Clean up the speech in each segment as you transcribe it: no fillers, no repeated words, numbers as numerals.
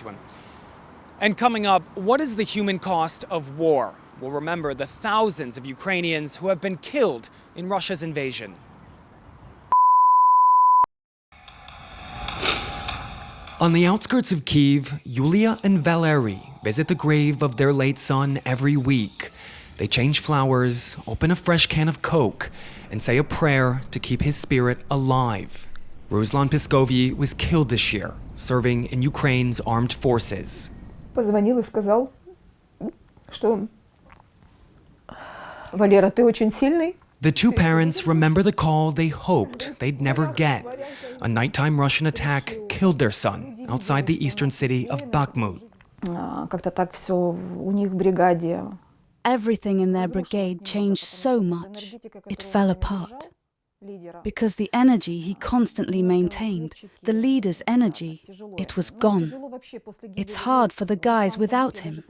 one. And coming up, what is the human cost of war? We'll remember the thousands of Ukrainians who have been killed in Russia's invasion. On the outskirts of Kyiv, Yulia and Valery visit the grave of their late son every week. They change flowers, open a fresh can of Coke, and say a prayer to keep his spirit alive. Ruslan Piskovyi was killed this year, serving in Ukraine's armed forces. Позвонил и сказал, что Валера, ты очень сильный. The two parents remember the call they hoped they'd never get. A nighttime Russian attack killed their son outside the eastern city of Bakhmut. Как-то так все у них в бригаде. Everything in their brigade changed so much, it fell apart. Because the energy he constantly maintained, the leader's energy, it was gone. It's hard for the guys without him.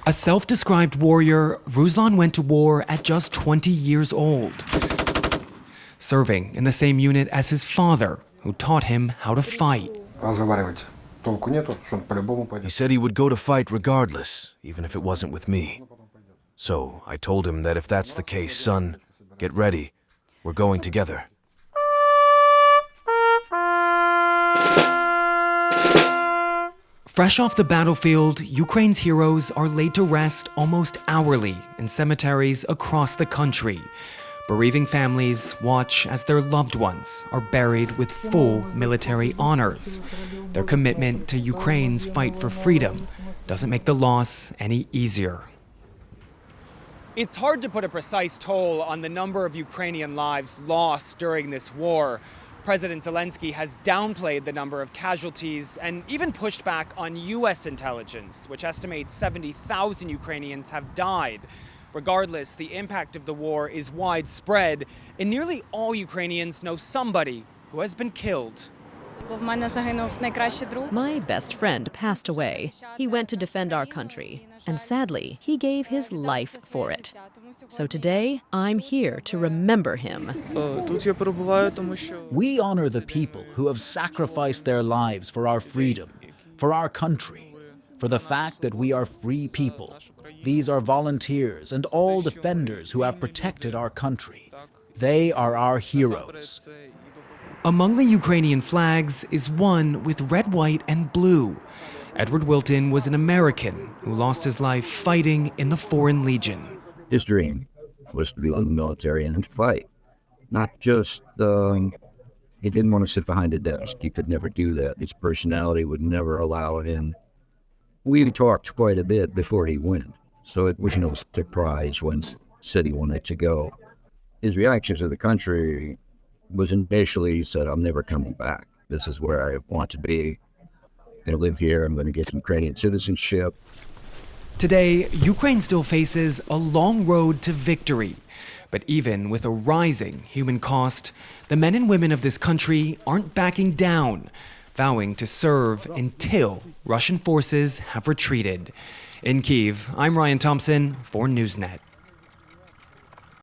A self-described warrior, Ruslan went to war at just 20 years old, serving in the same unit as his father, who taught him how to fight. He said he would go to fight regardless, even if it wasn't with me. So I told him that if that's the case, son, get ready. We're going together. Fresh off the battlefield, Ukraine's heroes are laid to rest almost hourly in cemeteries across the country. Bereaving families watch as their loved ones are buried with full military honors. Their commitment to Ukraine's fight for freedom doesn't make the loss any easier. It's hard to put a precise toll on the number of Ukrainian lives lost during this war. President Zelensky has downplayed the number of casualties and even pushed back on U.S. intelligence, which estimates 70,000 Ukrainians have died. Regardless, the impact of the war is widespread, and nearly all Ukrainians know somebody who has been killed. My best friend passed away. He went to defend our country, and sadly, he gave his life for it. So today, I'm here to remember him. We honor the people who have sacrificed their lives for our freedom, for our country, for the fact that we are free people. These are volunteers and all defenders who have protected our country. They are our heroes. Among the Ukrainian flags is one with red, white, and blue. Edward Wilton was an American who lost his life fighting in the Foreign Legion. His dream was to be in the military and to fight. Not just, he didn't want to sit behind a desk. He could never do that. His personality would never allow him. We talked quite a bit before he went, so it was no surprise when said he wanted to go. His reaction to the country was initially, he said, I'm never coming back. This is where I want to be. I'm going to live here. I'm going to get some Ukrainian citizenship. Today, Ukraine still faces a long road to victory. But even with a rising human cost, the men and women of this country aren't backing down, vowing to serve until Russian forces have retreated. In Kyiv, I'm Ryan Thompson for Newsnet.